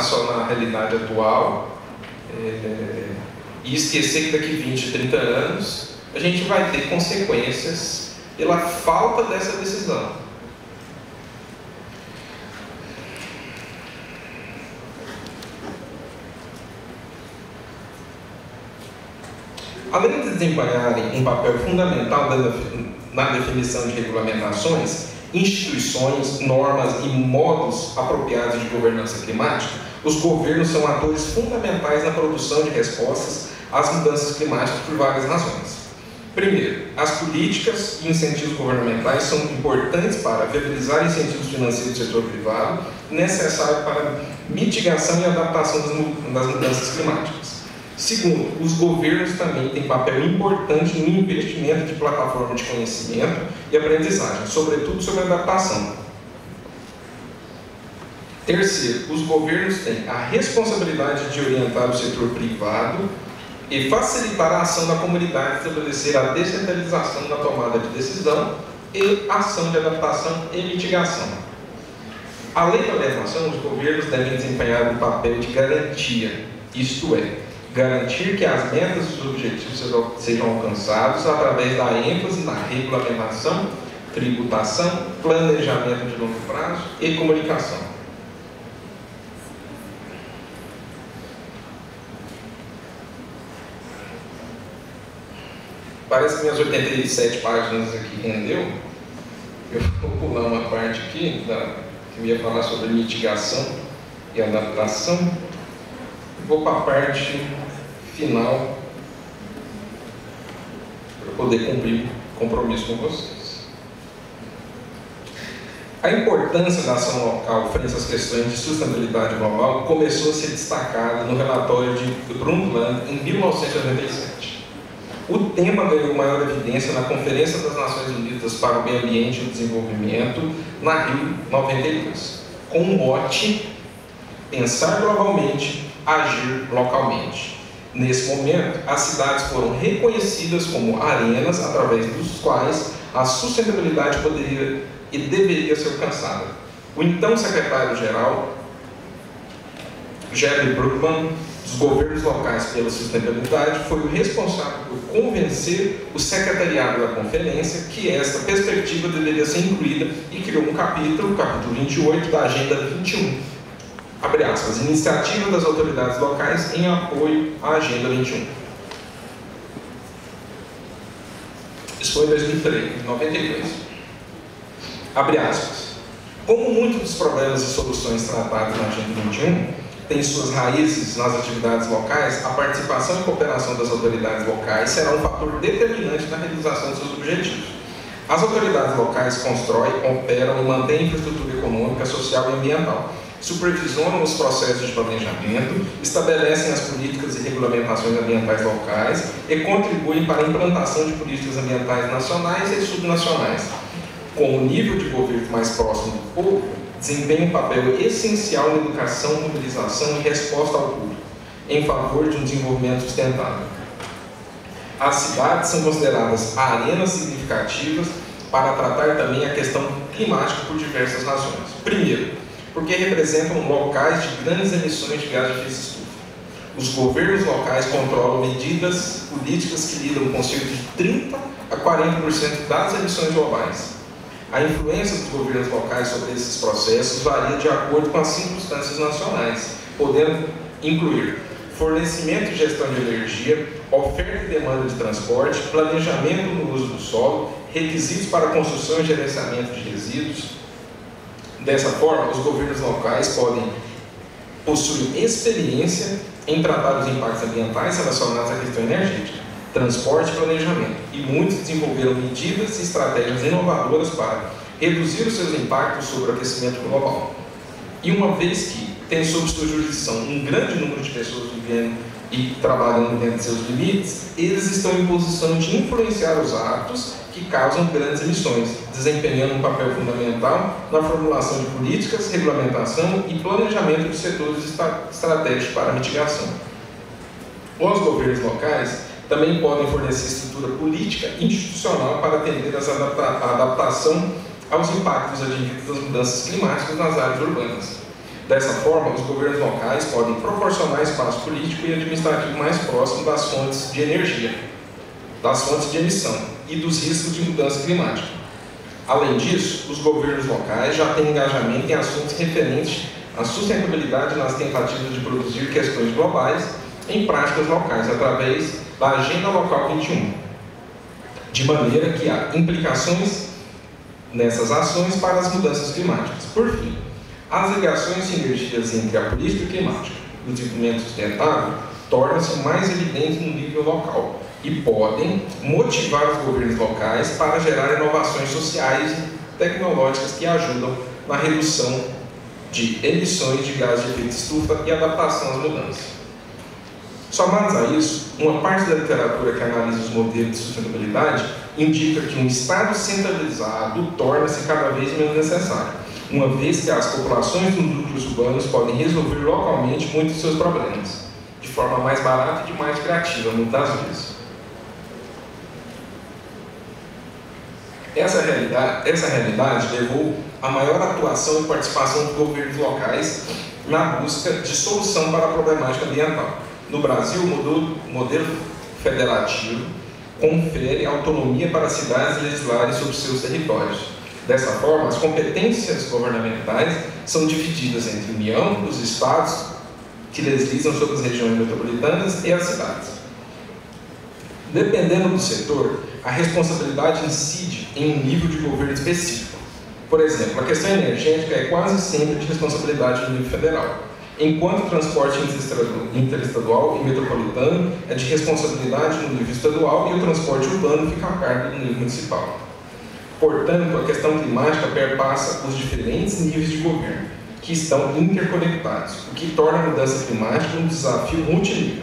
só na realidade atual e esquecer que daqui 20, 30 anos a gente vai ter consequências pela falta dessa decisão. Além de desempenharem um papel fundamental na definição de regulamentações, instituições, normas e modos apropriados de governança climática, os governos são atores fundamentais na produção de respostas às mudanças climáticas por várias razões. Primeiro, as políticas e incentivos governamentais são importantes para viabilizar incentivos financeiros do setor privado, necessários para mitigação e adaptação das mudanças climáticas. Segundo, os governos também têm papel importante no investimento de plataformas de conhecimento e aprendizagem, sobretudo sobre adaptação. Terceiro, os governos têm a responsabilidade de orientar o setor privado e facilitar a ação da comunidade, estabelecer a descentralização na tomada de decisão e ação de adaptação e mitigação. Além da orientação, os governos devem desempenhar um papel de garantia, isto é, garantir que as metas e os objetivos sejam alcançados através da ênfase na regulamentação, tributação, planejamento de longo prazo e comunicação. Parece que minhas 87 páginas aqui rendeu. Eu vou pular uma parte aqui que eu ia falar sobre mitigação e adaptação. Vou para a parte final para poder cumprir o compromisso com vocês. A importância da ação local frente às questões de sustentabilidade global começou a ser destacada no relatório de Brundtland em 1987. O tema ganhou maior evidência na Conferência das Nações Unidas para o Meio Ambiente e o Desenvolvimento, na Rio 92, com o mote pensar globalmente, agir localmente. Nesse momento, as cidades foram reconhecidas como arenas através dos quais a sustentabilidade poderia e deveria ser alcançada. O então secretário-geral, Jeremy Brugman, dos governos locais pela sustentabilidade, foi o responsável por convencer o secretariado da conferência que esta perspectiva deveria ser incluída e criou um capítulo, o capítulo 28 da Agenda 21, abre aspas, iniciativa das autoridades locais em apoio à Agenda 21. Isso foi em 1992. Abre aspas. Como muitos dos problemas e soluções tratados na Agenda 21 têm suas raízes nas atividades locais, a participação e cooperação das autoridades locais será um fator determinante na realização de seus objetivos. As autoridades locais constroem, operam e mantêm infraestrutura econômica, social e ambiental, supervisionam os processos de planejamento, estabelecem as políticas e regulamentações ambientais locais e contribuem para a implantação de políticas ambientais nacionais e subnacionais. Com o nível de governo mais próximo do povo, desempenha um papel essencial na educação, mobilização e resposta ao público, em favor de um desenvolvimento sustentável. As cidades são consideradas arenas significativas para tratar também a questão climática por diversas razões. Primeiro, porque representam locais de grandes emissões de gás de efeito estufa. Os governos locais controlam medidas políticas que lidam com cerca de 30% a 40% das emissões globais. A influência dos governos locais sobre esses processos varia de acordo com as circunstâncias nacionais, podendo incluir fornecimento e gestão de energia, oferta e demanda de transporte, planejamento no uso do solo, requisitos para construção e gerenciamento de resíduos. Dessa forma, os governos locais podem possuir experiência em tratar os impactos ambientais relacionados à questão energética, transporte e planejamento, e muitos desenvolveram medidas e estratégias inovadoras para reduzir os seus impactos sobre o aquecimento global. E uma vez que tem sob sua jurisdição um grande número de pessoas vivendo e trabalhando dentro de seus limites, eles estão em posição de influenciar os atos que causam grandes emissões, desempenhando um papel fundamental na formulação de políticas, regulamentação e planejamento de setores estratégicos para a mitigação. Os governos locais também podem fornecer estrutura política e institucional para atender a adaptação aos impactos advindos das mudanças climáticas nas áreas urbanas. Dessa forma, os governos locais podem proporcionar espaço político e administrativo mais próximo das fontes de energia, das fontes de emissão e dos riscos de mudança climática. Além disso, os governos locais já têm engajamento em assuntos referentes à sustentabilidade nas tentativas de produzir questões globais em práticas locais, através da Agenda Local 21, de maneira que há implicações nessas ações para as mudanças climáticas. Por fim, as ligações e sinergias entre a política climática e o desenvolvimento sustentável tornam-se mais evidentes no nível local e podem motivar os governos locais para gerar inovações sociais e tecnológicas que ajudam na redução de emissões de gases de efeito estufa e adaptação às mudanças. Somados a isso, uma parte da literatura que analisa os modelos de sustentabilidade indica que um Estado centralizado torna-se cada vez menos necessário, uma vez que as populações dos núcleos urbanos podem resolver localmente muitos de seus problemas, de forma mais barata e mais criativa, muitas vezes. Essa realidade levou a maior atuação e participação dos governos locais na busca de solução para a problemática ambiental. No Brasil, o modelo federativo confere autonomia para as cidades legislarem sobre seus territórios. Dessa forma, as competências governamentais são divididas entre a União, os estados, que legislam sobre as regiões metropolitanas, e as cidades. Dependendo do setor, a responsabilidade incide em um nível de governo específico. Por exemplo, a questão energética é quase sempre de responsabilidade do nível federal, enquanto o transporte interestadual e metropolitano é de responsabilidade no nível estadual e o transporte urbano fica a cargo do nível municipal. Portanto, a questão climática perpassa os diferentes níveis de governo, que estão interconectados, o que torna a mudança climática um desafio multinível.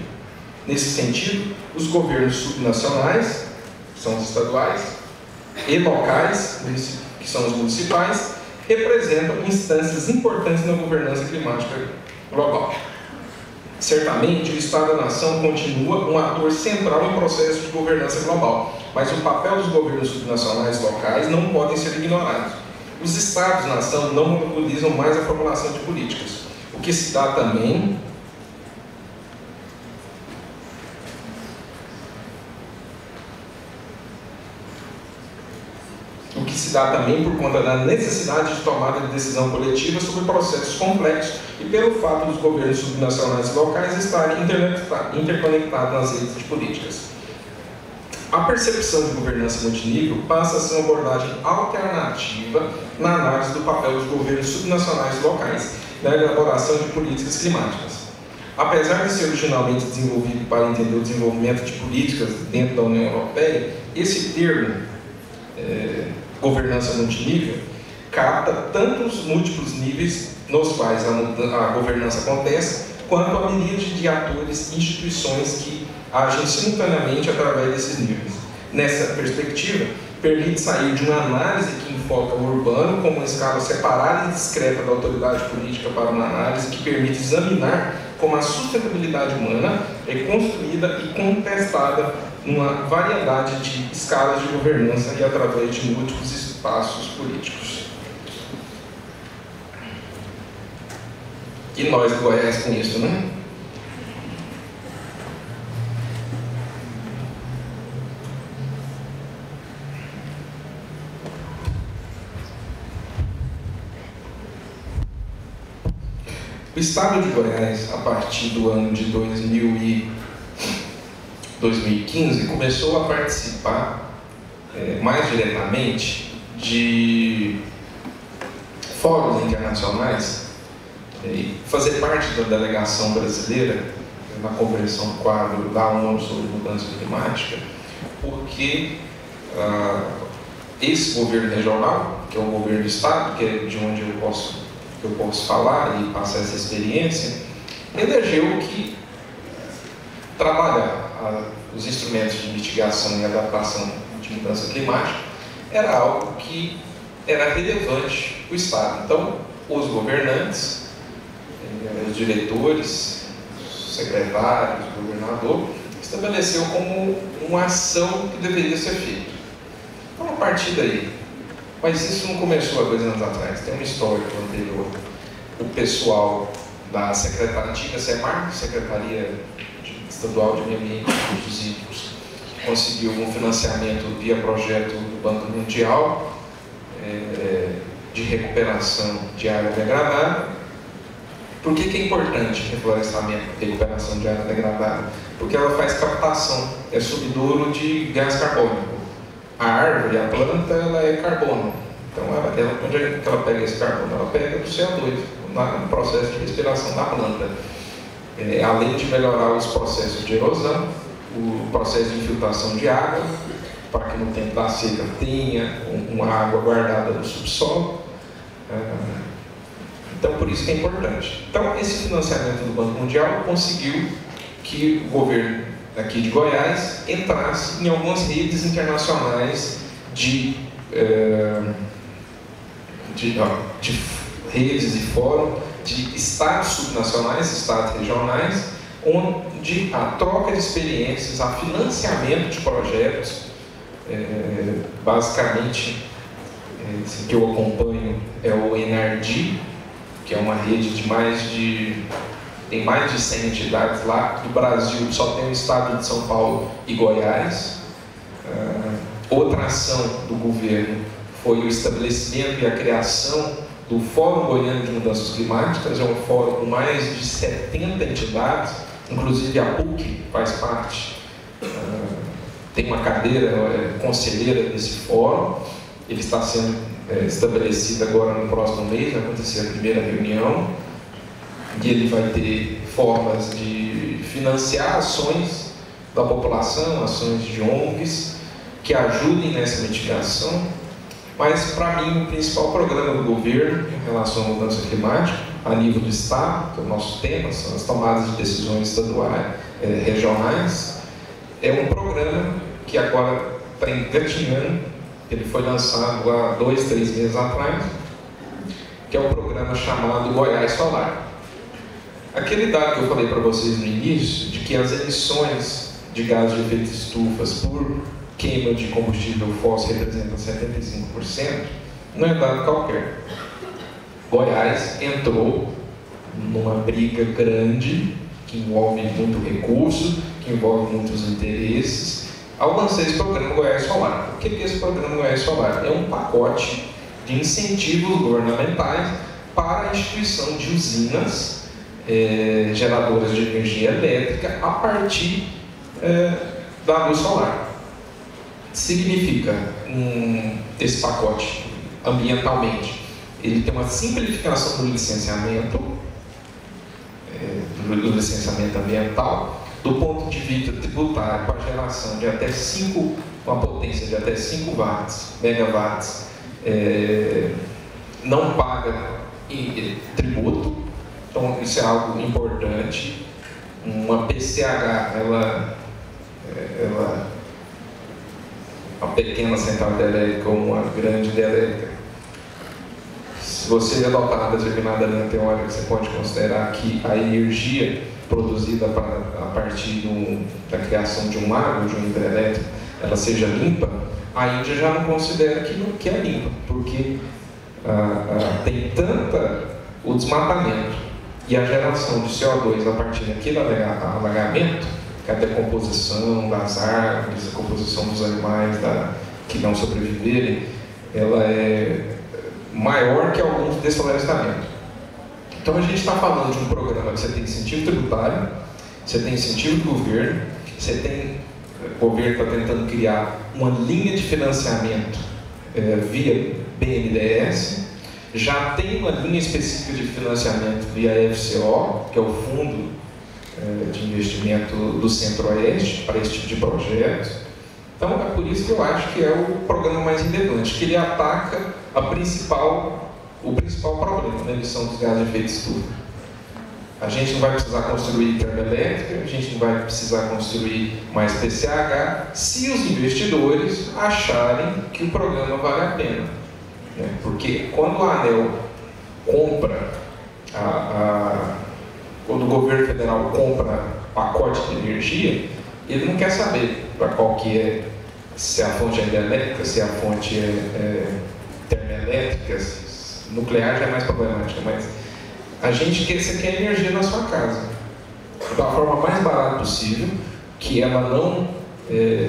Nesse sentido, os governos subnacionais, que são os estaduais, e locais, que são os municipais, representam instâncias importantes na governança climática global. Certamente, o Estado-nação continua um ator central em processo de governança global, mas o papel dos governos subnacionais locais não podem ser ignorados. Os Estados-nação não monopolizam mais a formulação de políticas, o que se dá também por conta da necessidade de tomada de decisão coletiva sobre processos complexos e pelo fato dos governos subnacionais e locais estarem interconectados nas redes de políticas. A percepção de governança multinível passa a ser uma abordagem alternativa na análise do papel dos governos subnacionais e locais na elaboração de políticas climáticas. Apesar de ser originalmente desenvolvido para entender o desenvolvimento de políticas dentro da União Europeia, esse termo governança multinível capta tanto os múltiplos níveis nos quais a governança acontece, quanto a miríade de atores e instituições que agem simultaneamente através desses níveis. Nessa perspectiva, permite sair de uma análise que enfoca o urbano como uma escala separada e discreta da autoridade política para uma análise que permite examinar como a sustentabilidade humana é construída e contestada numa variedade de escalas de governança e através de múltiplos espaços políticos. E nós do Goiás com isso, né? O Estado de Goiás, a partir do ano de 2015, começou a participar mais diretamente de fóruns internacionais e fazer parte da delegação brasileira na Convenção Quadro da ONU sobre Mudança Climática, porque esse governo regional, que é o governo do Estado, que é de onde eu posso falar e passar essa experiência, elegeu que trabalhar os instrumentos de mitigação e adaptação de mudança climática era algo que era relevante para o Estado. Então, os governantes, os diretores, os secretários, o governador, estabeleceu como uma ação que deveria ser feita. Então, a partir daí, mas isso não começou há 2 anos atrás, tem uma história anterior. o pessoal da antiga SEMAR, Secretaria Estadual de Meio Ambiente e Recursos Hídricos, conseguiu um financiamento via projeto do Banco Mundial de recuperação de área degradada. Por que é importante reflorestamento, recuperação de área degradada? Porque ela faz captação, é sumidouro de gás carbônico. A árvore, a planta, ela é carbono. Então, onde é que ela pega esse carbono? Ela pega do CO2, no processo de respiração da planta. Além de melhorar os processos de erosão, o processo de infiltração de água, para que no tempo da seca tenha uma água guardada no subsolo. Então, por isso que é importante. Então, esse financiamento do Banco Mundial conseguiu que o governo aqui de Goiás entrasse em algumas redes internacionais de redes e fóruns de estados subnacionais, estados regionais, onde a troca de experiências, a financiamento de projetos, basicamente, esse que eu acompanho é o NRD, que é uma rede tem mais de 100 entidades lá. Do Brasil só tem o estado de São Paulo e Goiás. Outra ação do governo foi o estabelecimento e a criação do Fórum Goiano de Mudanças Climáticas. É um fórum com mais de 70 entidades, inclusive a PUC faz parte, tem uma cadeira conselheira desse fórum. Ele está sendo estabelecido agora no próximo mês, vai acontecer a primeira reunião, e ele vai ter formas de financiar ações da população, ações de ONGs, que ajudem nessa mitigação. Mas, para mim, o principal programa do governo em relação à mudança climática, a nível do Estado, que é o nosso tema, são as tomadas de decisões estaduais, regionais, é um programa que agora está engatinhando. Ele foi lançado há 2, 3 meses atrás, que é um programa chamado Goiás Solar. Aquele dado que eu falei para vocês no início, de que as emissões de gases de efeito estufa por queima de combustível fóssil representam 75%, não é dado qualquer. Goiás entrou numa briga grande, que envolve muito recurso, que envolve muitos interesses, ao lançar esse programa Goiás Solar. O que é esse programa Goiás Solar? É um pacote de incentivos governamentais para a instituição de usinas geradoras de energia elétrica a partir da luz solar. Significa, esse pacote, ambientalmente, ele tem uma simplificação do licenciamento ambiental, do ponto de vista tributário, para a geração de até 5, uma potência de até 5 megawatts, não paga tributo. Então, isso é algo importante. Uma PCH, uma pequena central hidrelétrica ou uma grande hidrelétrica, se você adotar uma determinada linha teórica, você pode considerar que a energia produzida a partir da criação de um mar ou de uma hidrelétrica, ela seja limpa. A Índia já não considera que é limpa, porque tem o desmatamento e a geração de CO2 a partir daquele alagamento, que é a decomposição das árvores, a composição dos animais que não sobreviverem, ela é maior que alguns desflorestamento. Então, a gente está falando de um programa que você tem incentivo tributário, você tem incentivo do governo, o governo está tentando criar uma linha de financiamento via BNDES, já tem uma linha específica de financiamento via FCO, que é o Fundo de Investimento do Centro-Oeste, para esse tipo de projetos. Então, é por isso que eu acho que é o programa mais relevante, que ele ataca o principal problema na emissão dos gases de efeito estufa. A gente não vai precisar construir termoelétrica, a gente não vai precisar construir mais PCH, se os investidores acharem que o programa vale a pena. Porque quando a ANEEL compra, quando o governo federal compra pacote de energia, ele não quer saber para qual que é, se a fonte é hidrelétrica, se a fonte é termoelétrica. Nuclear já é mais problemática, mas Você quer energia na sua casa, da forma mais barata possível, que ela não que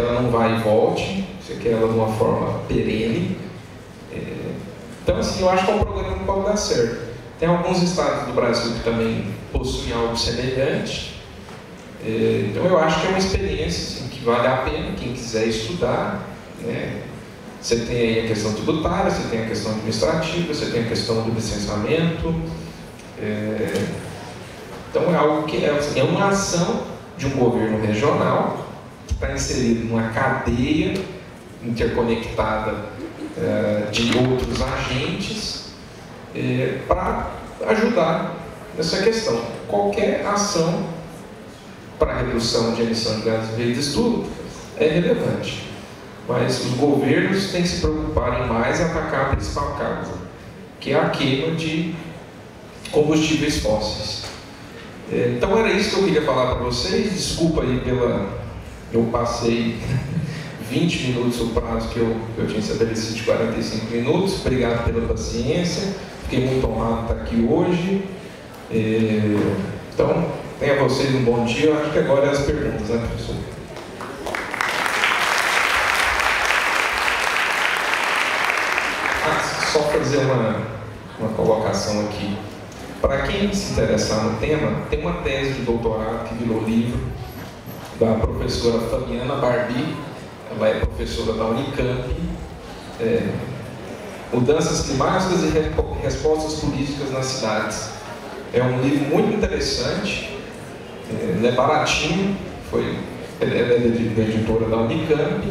ela não vá e volte, você quer ela de uma forma perene. Então, assim, eu acho que é um programa que pode dar certo. Tem alguns estados do Brasil que também possuem algo semelhante. Então, eu acho que é uma experiência assim, que vale a pena, quem quiser estudar, né? Você tem aí a questão tributária, você tem a questão administrativa, você tem a questão do licenciamento. Então, é algo que é uma ação de um governo regional que está inserido numa cadeia interconectada de outros agentes para ajudar nessa questão. Qualquer ação para redução de emissão de gases de efeito estufa é relevante, mas os governos têm que se preocuparem mais em atacar a principal causa, que é a queima de combustíveis fósseis. Então era isso que eu queria falar para vocês. Desculpa aí eu passei 20 minutos o prazo que eu tinha estabelecido de 45 minutos. Obrigado pela paciência. Fiquei muito honrado de estar aqui hoje. Então, tenha a vocês um bom dia. Eu acho que agora é as perguntas, né, professor? Só fazer uma colocação aqui. Para quem se interessar no tema, tem uma tese de doutorado que virou livro, da professora Fabiana Barbi. Ela é professora da Unicamp. Mudanças climáticas e respostas políticas nas cidades. É um livro muito interessante, ele é baratinho, ela é da editora da Unicamp,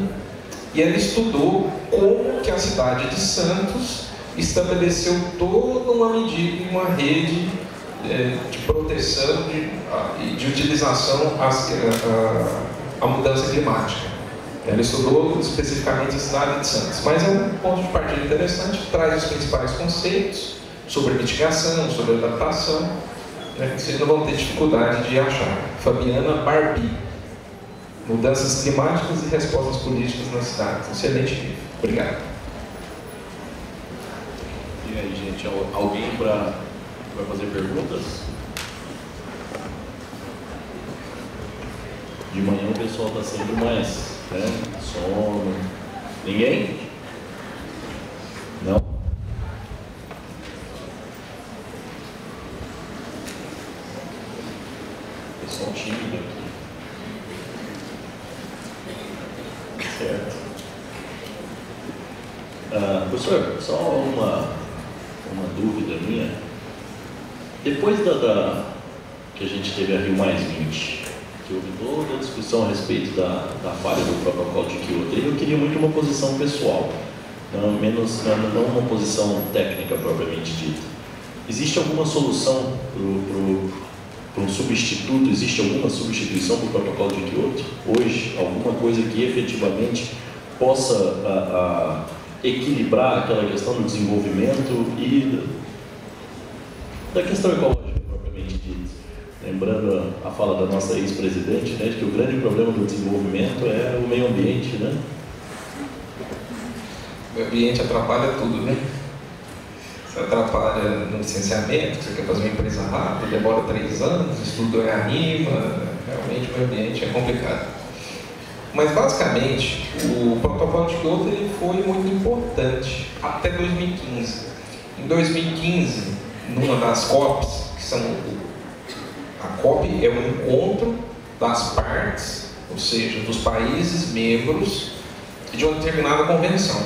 e ela estudou como que a cidade de Santos estabeleceu toda uma medida, uma rede de proteção e de utilização à mudança climática. Ela estudou especificamente a cidade de Santos, mas é um ponto de partida interessante que traz os principais conceitos sobre mitigação, sobre adaptação, né, que vocês não vão ter dificuldade de achar. Fabiana Barbi, Mudanças Climáticas e Respostas Políticas nas Cidades. Excelente livro. Obrigado. E aí, gente, alguém para fazer perguntas? De manhã o pessoal está sempre mais, né? Sono. Ninguém? Não? Pessoal tímido aqui. Certo. Professor, só uma dúvida minha. Depois que a gente teve a Rio+20, que houve toda a discussão a respeito da falha do protocolo de Kyoto, eu queria muito uma posição pessoal, não uma posição técnica propriamente dita. Existe alguma solução para um substituto? Existe alguma substituição do protocolo de Kyoto hoje? Alguma coisa que efetivamente possa equilibrar aquela questão do desenvolvimento e da questão ecológica propriamente dita? Lembrando a fala da nossa ex-presidente, né, de que o grande problema do desenvolvimento é o meio ambiente, né? O meio ambiente atrapalha tudo, né? Você atrapalha no licenciamento, você quer fazer uma empresa rápida, demora 3 anos, estudo anima, realmente o meio ambiente é complicado. Mas basicamente, o protocolo de Kyoto ele foi muito importante até 2015. Em 2015, numa das COPs, que são a COP é um encontro das partes, ou seja, dos países membros de uma determinada convenção.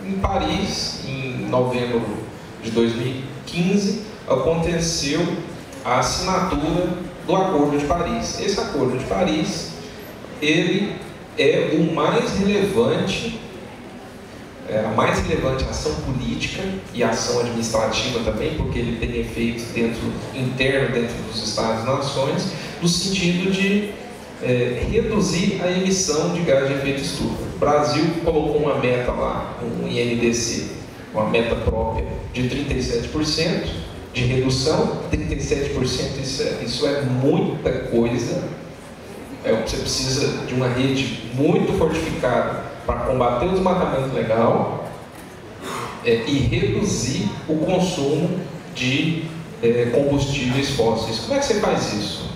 Em Paris, em novembro de 2015, aconteceu a assinatura do Acordo de Paris. Esse Acordo de Paris, ele é o mais relevante, a mais relevante ação política e ação administrativa também, porque ele tem efeitos interno dentro dos Estados-nações, no sentido de reduzir a emissão de gás de efeito estufa. O Brasil colocou uma meta lá, um INDC, uma meta própria de 37% de redução. 37% isso é muita coisa. Você precisa de uma rede muito fortificada para combater o desmatamento legal e reduzir o consumo de combustíveis fósseis. Como é que você faz isso?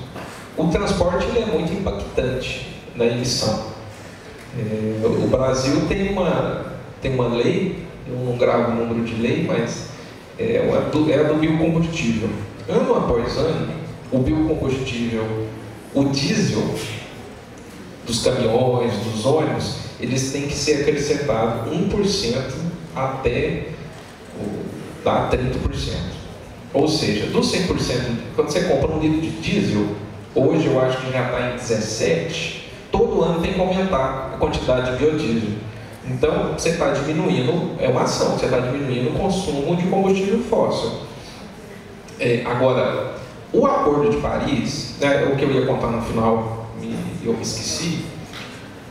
O transporte ele é muito impactante na emissão. O Brasil tem uma lei, eu não gravo o número de lei, mas é a do biocombustível. Ano após ano, o biocombustível, o diesel dos caminhões, dos ônibus, eles têm que ser acrescentados 1% até dar 30%. Ou seja, dos 100%, quando você compra um litro de diesel, hoje eu acho que já está em 17%, todo ano tem que aumentar a quantidade de biodiesel. Então, você está diminuindo, é uma ação, você está diminuindo o consumo de combustível fóssil. Agora, o Acordo de Paris, o que eu ia contar no final, eu me esqueci.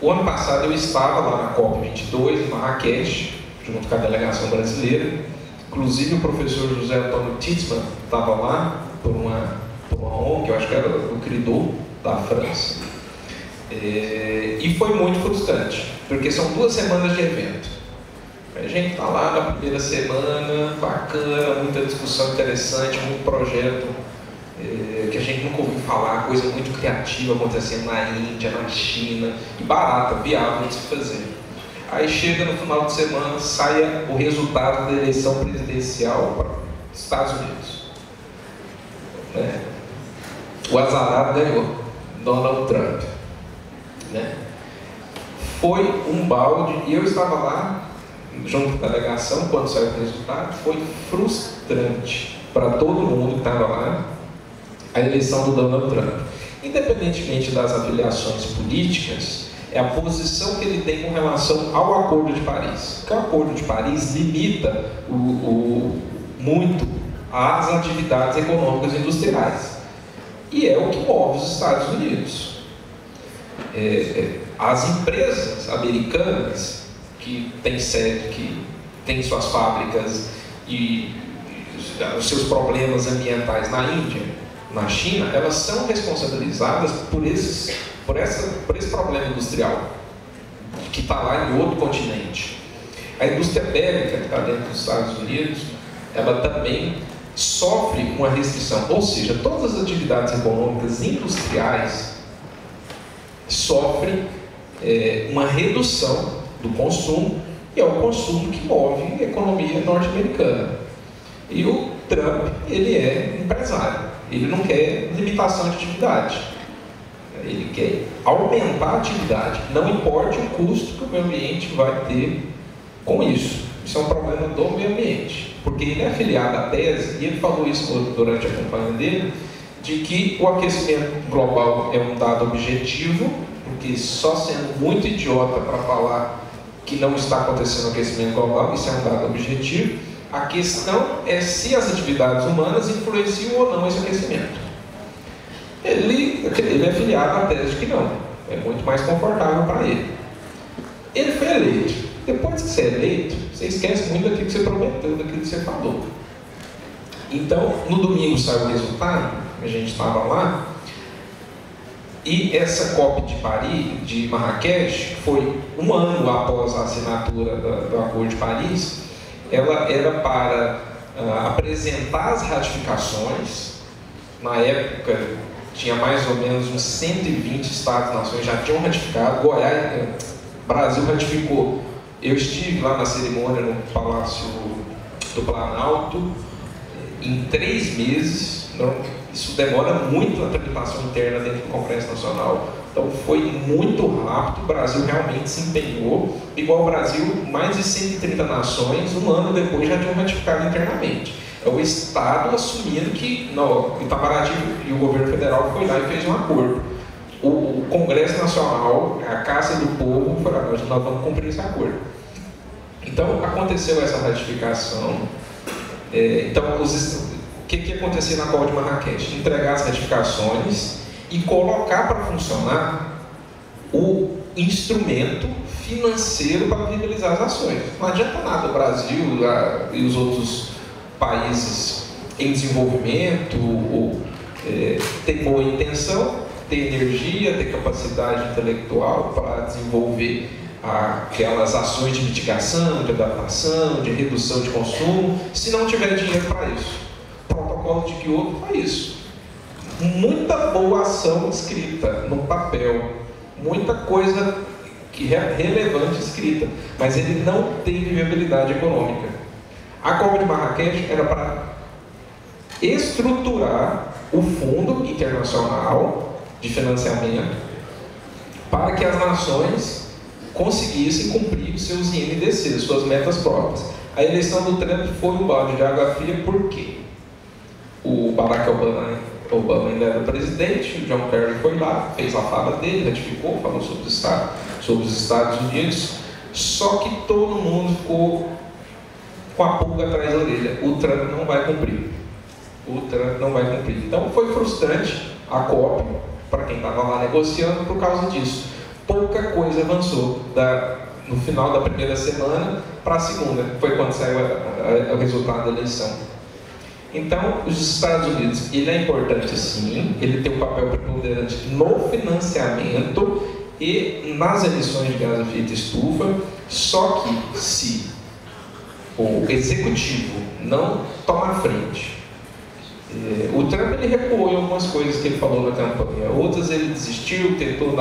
O ano passado eu estava lá na COP22, em Marrakech, junto com a delegação brasileira. Inclusive o professor José Antônio Titzman estava lá por uma ONG, que eu acho que era do CRIDO, da França. E foi muito frustrante, porque são 2 semanas de evento. A gente está lá na primeira semana, bacana, muita discussão interessante, muito projeto que a gente nunca ouviu falar, coisa muito criativa acontecendo na Índia, na China, e barata, viável de se fazer. Aí chega no final de semana, sai o resultado da eleição presidencial para os Estados Unidos. O azarado ganhou, Donald Trump. Foi um balde, e eu estava lá, junto com a delegação, quando saiu o resultado. Foi frustrante para todo mundo que estava lá, a eleição do Donald Trump. Independentemente das afiliações políticas, é a posição que ele tem com relação ao Acordo de Paris. Porque o Acordo de Paris limita muito as atividades econômicas e industriais. E é o que move os Estados Unidos. As empresas americanas que têm sede, que têm suas fábricas e os seus problemas ambientais na Índia, na China, elas são responsabilizadas por esse problema industrial que está lá em outro continente. A indústria bélica que está dentro dos Estados Unidos, ela também sofre uma restrição, ou seja, todas as atividades econômicas industriais sofrem uma redução do consumo, e é o consumo que move a economia norte-americana. E o Trump, ele é empresário, ele não quer limitação de atividade, ele quer aumentar a atividade, não importa o custo que o meio ambiente vai ter com isso. Isso é um problema do meio ambiente, porque ele é afiliado à tese, e ele falou isso durante a campanha dele, de que o aquecimento global é um dado objetivo, porque só sendo muito idiota para falar que não está acontecendo aquecimento global, isso é um dado objetivo. A questão é se as atividades humanas influenciam ou não esse aquecimento. Ele é afiliado à tese de que não, é muito mais confortável para ele. Ele foi eleito. Depois que você é eleito, você esquece muito daquilo que você prometeu, daquilo que você falou. Então, no domingo saiu o resultado, a gente estava lá, e essa COP de Paris, de Marrakech, foi um ano após a assinatura do Acordo de Paris. Ela era para apresentar as ratificações. Na época, tinha mais ou menos uns 120 estados-nações já tinham ratificado. Brasil ratificou. Eu estive lá na cerimônia no Palácio do Planalto em 3 meses. Isso demora muito a tramitação interna dentro do Congresso Nacional. Então foi muito rápido, o Brasil realmente se empenhou. Igual o Brasil, mais de 130 nações, um ano depois já tinham ratificado internamente. É o Estado assumindo que o Itamaraty e o governo federal foi lá e fez um acordo. O Congresso Nacional, a Casa do Povo, foi lá, nós vamos cumprir esse acordo. Então aconteceu essa ratificação. O que aconteceu na COP de Marrakech? Entregar as ratificações e colocar para funcionar o instrumento financeiro para viabilizar as ações. Não adianta nada o Brasil e os outros países em desenvolvimento ter boa intenção, ter energia, ter capacidade intelectual para desenvolver aquelas ações de mitigação, de adaptação, de redução de consumo, se não tiver dinheiro para isso. O protocolo de Kyoto faz isso. Muita boa ação escrita no papel, muita coisa relevante escrita, mas ele não tem viabilidade econômica. A Copa de Marrakech era para estruturar o Fundo Internacional de Financiamento para que as nações conseguissem cumprir os seus INDC, suas metas próprias. A eleição do Trump foi um balde de água fria, por quê? O Barack Obama ainda era presidente, o John Kerry foi lá, fez a fala dele, ratificou, falou sobre os Estados Unidos, só que todo mundo ficou com a pulga atrás da orelha. O Trump não vai cumprir. O Trump não vai cumprir. Então foi frustrante a COP, para quem estava lá negociando, por causa disso. Pouca coisa avançou no final da primeira semana para a segunda, foi quando saiu o resultado da eleição. Então, os Estados Unidos, ele é importante sim, ele tem um papel preponderante no financiamento e nas emissões de gás de efeito estufa, só que se o executivo não toma frente, o Trump ele recuou em algumas coisas que ele falou na campanha, outras ele desistiu, tentou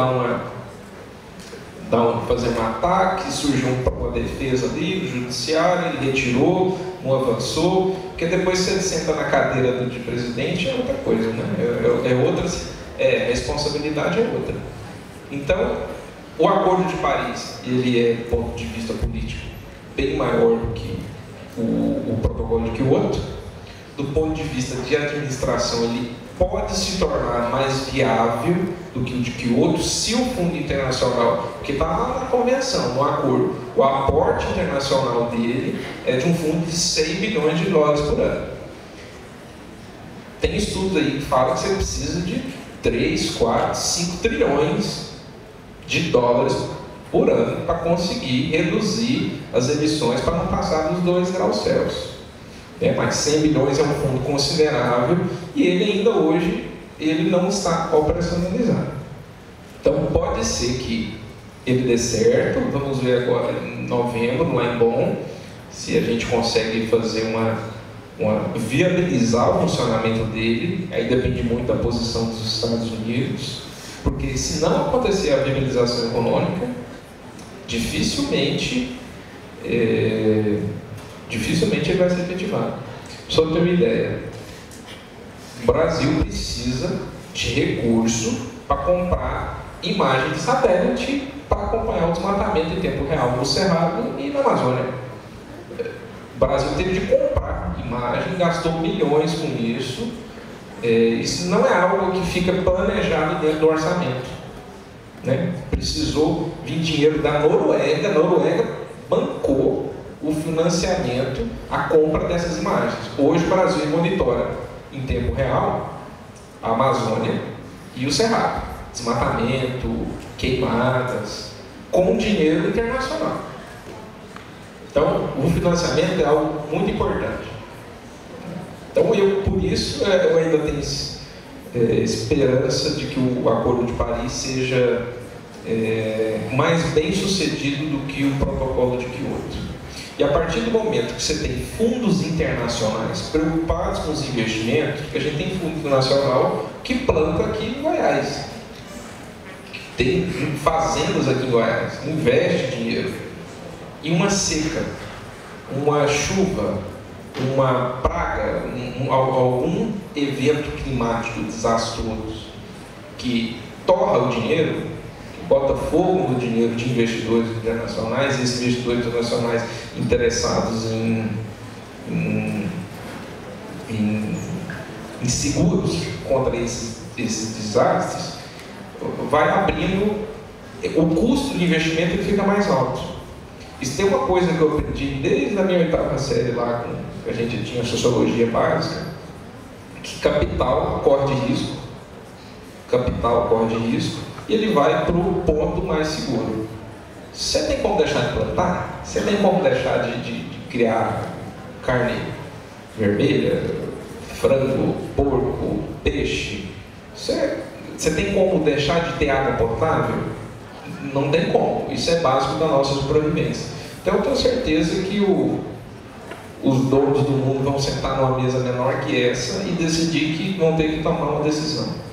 fazer um ataque, surgiu uma defesa ali, o judiciário, ele retirou, não avançou, porque depois você senta na cadeira de presidente é outra coisa, né? A responsabilidade é outra. Então, o Acordo de Paris, ele é, do ponto de vista político, bem maior do que o Protocolo de Kyoto. Do ponto de vista de administração, ele pode se tornar mais viável do que o de Kyoto se o Fundo Internacional, porque está lá na convenção, no acordo, o aporte internacional dele é de um fundo de 100 bilhões de dólares por ano. Tem estudos aí que falam que você precisa de 3, 4, 5 trilhões de dólares por ano para conseguir reduzir as emissões para não passar dos 2 graus Celsius. Mas 100 bilhões é um fundo considerável e ele ainda hoje ele não está operacionalizado. Então pode ser que ele dê certo, vamos ver agora em novembro, no Embon, se a gente consegue fazer viabilizar o funcionamento dele, aí depende muito da posição dos Estados Unidos, porque se não acontecer a viabilização econômica, dificilmente ele vai ser efetivado. Só para ter uma ideia, o Brasil precisa de recurso para comprar imagem de satélite para acompanhar o desmatamento em tempo real no Cerrado e na Amazônia. O Brasil teve de comprar imagem, gastou milhões com isso. Isso não é algo que fica planejado dentro do orçamento, né? Precisou vir dinheiro da Noruega. A Noruega bancou o financiamento, a compra dessas imagens. Hoje o Brasil monitora em tempo real a Amazônia e o Cerrado, desmatamento, queimadas, com dinheiro internacional. Então, o financiamento é algo muito importante. Então, por isso, eu ainda tenho esperança de que o Acordo de Paris seja mais bem sucedido do que o Protocolo de Kyoto. E a partir do momento que você tem fundos internacionais preocupados com os investimentos, porque a gente tem fundo internacional que planta aqui em Goiás, tem fazendas aqui em Goiás, investe dinheiro, e uma seca, uma chuva, uma praga, algum evento climático desastroso que torra o dinheiro, bota fogo no dinheiro de investidores internacionais, e esses investidores internacionais interessados em seguros contra esses desastres, vai abrindo, o custo de investimento ele fica mais alto. Isso tem uma coisa que eu aprendi desde a minha 8ª série lá, que a gente tinha sociologia básica, que capital corre de risco, e ele vai para o ponto mais seguro. Você tem como deixar de plantar? Você tem como deixar de criar carne vermelha, frango, porco, peixe? Você tem como deixar de ter água potável? não tem como. Isso é básico da nossa sobrevivência. Então eu tenho certeza que os donos do mundo vão sentar numa mesa menor que essa e decidir que vão ter que tomar uma decisão.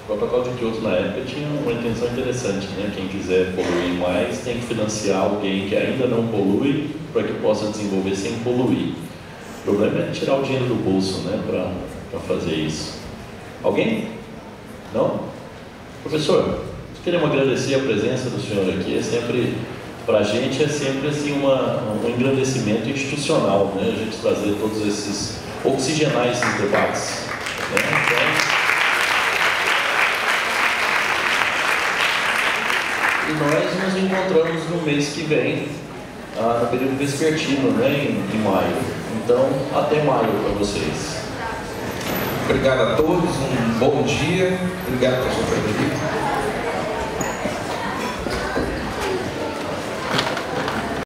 O protocolo de Kyoto na época tinha uma intenção interessante, né? Quem quiser poluir mais tem que financiar alguém que ainda não polui para que possa desenvolver sem poluir. O problema é tirar o dinheiro do bolso, né? Para fazer isso. Alguém? Não? Professor, queremos agradecer a presença do senhor aqui. É sempre, para a gente, é sempre assim um engrandecimento institucional, né? A gente trazer todos esses, oxigenar esses debates, né? Então, e nós nos encontramos no mês que vem, no período vespertino, né, em maio. Então, até maio para vocês. Obrigado a todos, um bom dia. Obrigado pela sua presença.